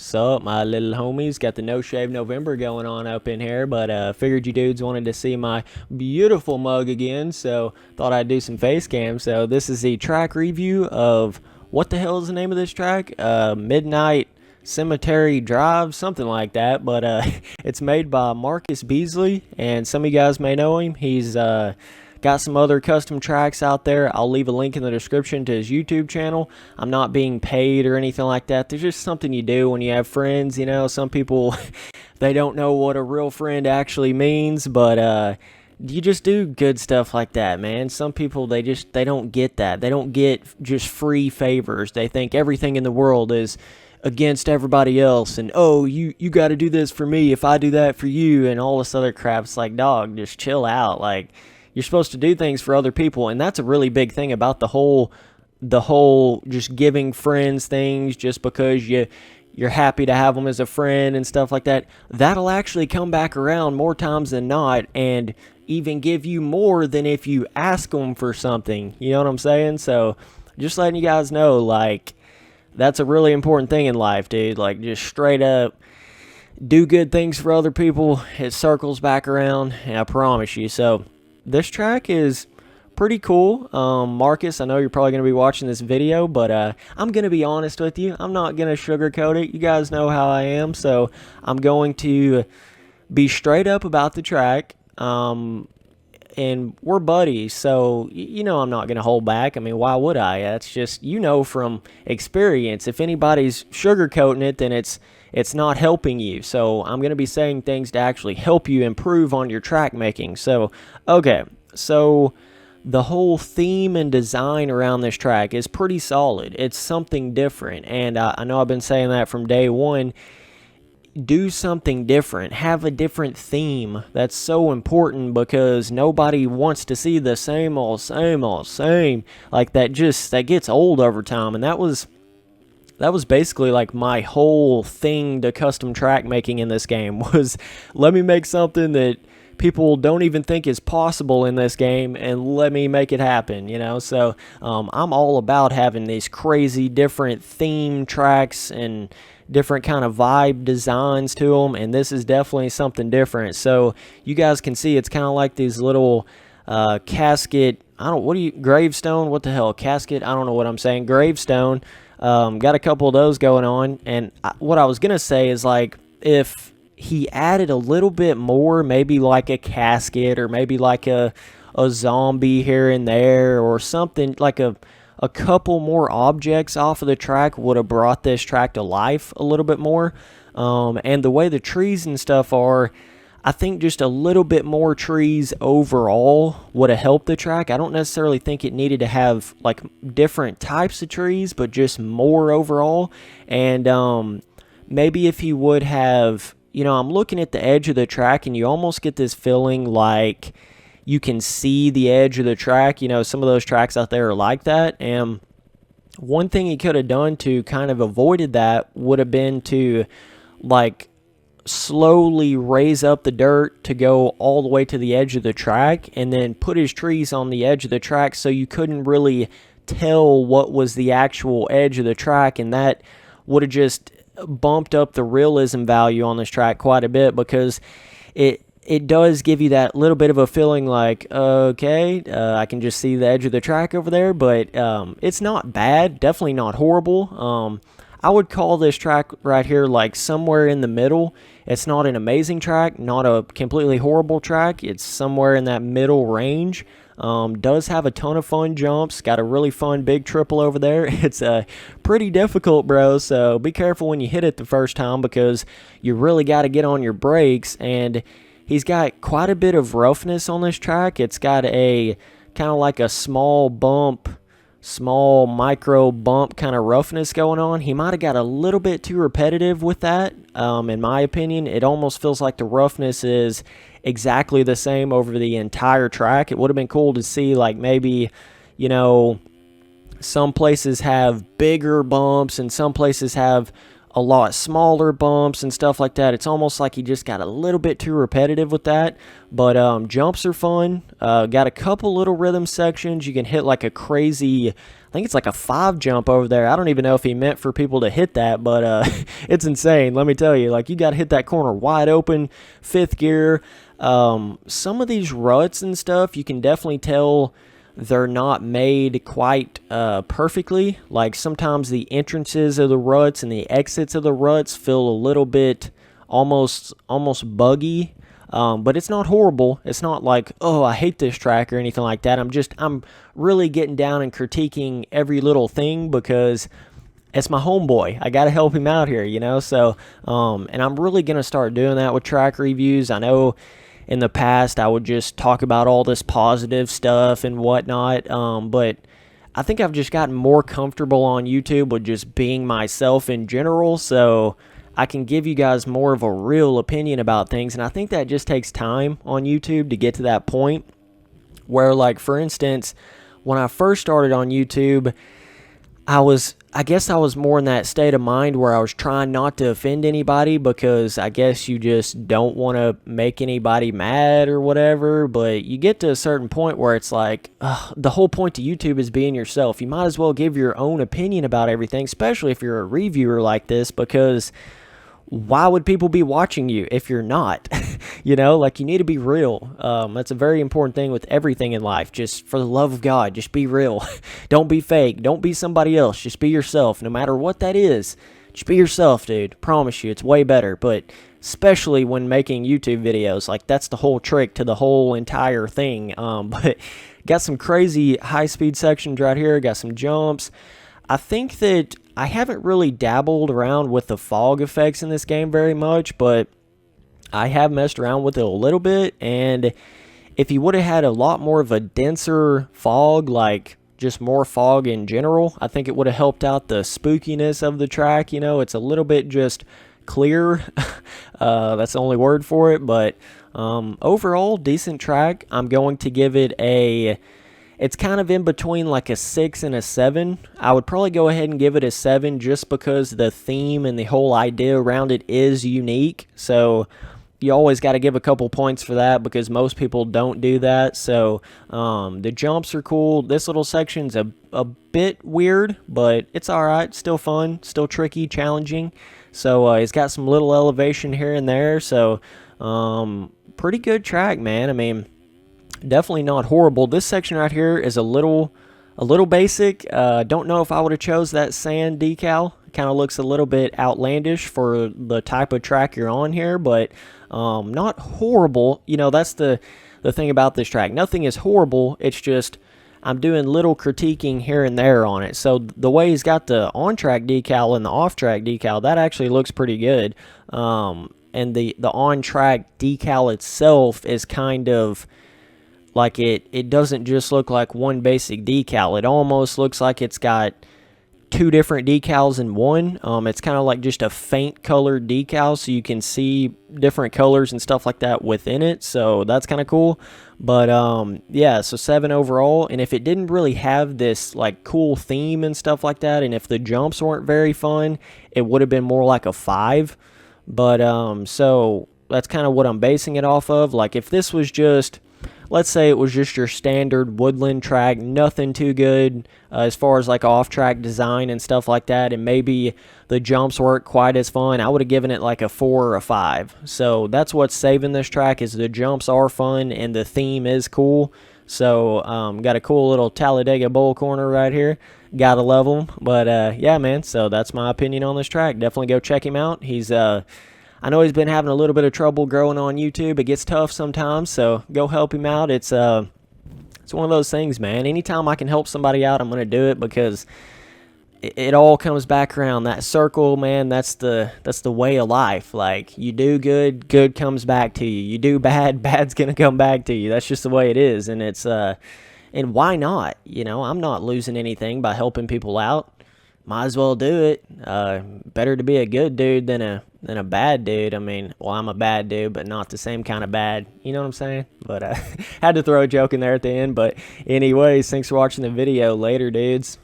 Sup, my little homies? Got the No Shave November going on up in here, but figured you dudes wanted to see my beautiful mug again, so thought I'd do some face cam. So this is the track review of, what the hell is the name of this track? Midnight Cemetary Drive, something like that, but it's made by Marcus Beasley, and some of you guys may know him. He's got some other custom tracks out there. I'll leave a link in the description to his YouTube channel. I'm not being paid or anything like that. There's just something you do when you have friends. You know, some people, they don't know what a real friend actually means, but you just do good stuff like that, man. Some people, they don't get that. They don't get just free favors. They think everything in the world is against everybody else, and oh, you got to do this for me if I do that for you, and all this other crap. It's like, dog, just chill out. Like, you're supposed to do things for other people, and that's a really big thing about the whole just giving friends things just because you're happy to have them as a friend and stuff like that. That'll actually come back around more times than not and even give you more than if you ask them for something. You know what I'm saying? So just letting you guys know, like, that's a really important thing in life, dude. Like, just straight up do good things for other people. It circles back around, and I promise you. So this track is pretty cool. Marcus, I know you're probably going to be watching this video, but I'm going to be honest with you. I'm not going to sugarcoat it. You guys know how I am, so I'm going to be straight up about the track. And we're buddies, so you know I'm not going to hold back. I mean, why would I? That's just, you know, from experience. If anybody's sugarcoating it, then it's not helping you. So I'm going to be saying things to actually help you improve on your track making. So, okay. So the whole theme and design around this track is pretty solid. It's something different. And I know I've been saying that from day one. Do something different. Have a different theme. That's so important because nobody wants to see the same old, same old, same. Like, that gets old over time. And that was basically like my whole thing to custom track making in this game was, let me make something that people don't even think is possible in this game, and let me make it happen, you know? So I'm all about having these crazy different theme tracks and different kind of vibe designs to them, and this is definitely something different. So you guys can see it's kind of like these little casket, gravestone, what the hell, casket, I don't know what I'm saying, gravestone. Got a couple of those going on, and what I was going to say is, like, if he added a little bit more, maybe like a casket or maybe like a zombie here and there or something, like a couple more objects off of the track would have brought this track to life a little bit more. And the way the trees and stuff are, I think just a little bit more trees overall would have helped the track. I don't necessarily think it needed to have like different types of trees, but just more overall. And maybe if he would have, you know, I'm looking at the edge of the track and you almost get this feeling like you can see the edge of the track. You know, some of those tracks out there are like that. And one thing he could have done to kind of avoided that would have been to, like, slowly raise up the dirt to go all the way to the edge of the track and then put his trees on the edge of the track so you couldn't really tell what was the actual edge of the track, and that would have just bumped up the realism value on this track quite a bit, because it does give you that little bit of a feeling like, okay, I can just see the edge of the track over there, but it's not bad, definitely not horrible. I would call this track right here like somewhere in the middle. It's not an amazing track, not a completely horrible track. It's somewhere in that middle range. Does have a ton of fun jumps. Got a really fun big triple over there. It's pretty difficult, bro, so be careful when you hit it the first time because you really got to get on your brakes. And he's got quite a bit of roughness on this track. It's got a kind of like a small micro bump kind of roughness going on. He might have got a little bit too repetitive with that. In my opinion, it almost feels like the roughness is exactly the same over the entire track. It would have been cool to see, like, maybe, you know, some places have bigger bumps and some places have a lot smaller bumps and stuff like that. It's almost like he just got a little bit too repetitive with that. But jumps are fun. Got a couple little rhythm sections. You can hit like a crazy, I think it's like a 5 jump over there. I don't even know if he meant for people to hit that, but it's insane. Let me tell you, like, you got to hit that corner wide open, 5th gear. Some of these ruts and stuff, you can definitely tell they're not made quite perfectly. Like, sometimes the entrances of the ruts and the exits of the ruts feel a little bit almost buggy. But it's not horrible. It's not like, oh, I hate this track or anything like that. I'm really getting down and critiquing every little thing because it's my homeboy. I got to help him out here, you know? So, and I'm really going to start doing that with track reviews. I know in the past I would just talk about all this positive stuff and whatnot, but I think I've just gotten more comfortable on YouTube with just being myself in general, so I can give you guys more of a real opinion about things, and I think that just takes time on YouTube to get to that point where, like, for instance, when I first started on YouTube, I guess I was more in that state of mind where I was trying not to offend anybody because I guess you just don't want to make anybody mad or whatever, but you get to a certain point where it's like, the whole point to YouTube is being yourself. You might as well give your own opinion about everything, especially if you're a reviewer like this, because why would people be watching you if you're not? You know, like, you need to be real. That's a very important thing with everything in life. Just for the love of God, just be real. Don't be fake. Don't be somebody else. Just be yourself, no matter what that is. Just be yourself, dude. Promise you, it's way better. But especially when making YouTube videos, like, that's the whole trick to the whole entire thing. But got some crazy high-speed sections right here. Got some jumps. I think that I haven't really dabbled around with the fog effects in this game very much, but I have messed around with it a little bit, and if you would have had a lot more of a denser fog, like just more fog in general, I think it would have helped out the spookiness of the track. You know, it's a little bit just clear. That's the only word for it, but overall, decent track. I'm going to give it a... It's kind of in between like a 6 and a 7. I would probably go ahead and give it a 7 just because the theme and the whole idea around it is unique. So you always got to give a couple points for that because most people don't do that. So the jumps are cool. This little section's a bit weird, but it's alright. Still fun, still tricky, challenging. So it's got some little elevation here and there. So pretty good track, man. I mean, definitely not horrible. This section right here is a little basic. Don't know if I would have chose that sand decal. Kind of looks a little bit outlandish for the type of track you're on here, but not horrible. You know, that's the thing about this track. Nothing is horrible. It's just I'm doing little critiquing here and there on it. So the way he's got the on-track decal and the off-track decal, that actually looks pretty good. And the on-track decal itself is kind of like it doesn't just look like one basic decal. It almost looks like it's got 2 different decals in one. It's kind of like just a faint colored decal, so you can see different colors and stuff like that within it. So that's kind of cool. But yeah, so 7 overall. And if it didn't really have this like cool theme and stuff like that, and if the jumps weren't very fun, it would have been more like a 5. But so that's kind of what I'm basing it off of. Like, if this was just, let's say it was just your standard woodland track, nothing too good as far as like off-track design and stuff like that, and maybe the jumps weren't quite as fun, I would have given it like a 4 or a 5. So that's what's saving this track, is the jumps are fun and the theme is cool. So got a cool little Talladega Bowl corner right here. Gotta love them. But yeah, man, so that's my opinion on this track. Definitely go check him out. He's I know he's been having a little bit of trouble growing on YouTube. It gets tough sometimes, so go help him out. It's one of those things, man. Anytime I can help somebody out, I'm going to do it, because it all comes back around. That circle, man, that's the way of life. Like, you do good, good comes back to you. You do bad, bad's going to come back to you. That's just the way it is, and it's and why not? You know, I'm not losing anything by helping people out. Might as well do it. Better to be a good dude than a bad dude. I mean, well, I'm a bad dude, but not the same kind of bad. You know what I'm saying? But had to throw a joke in there at the end. But anyways, thanks for watching the video. Later, dudes.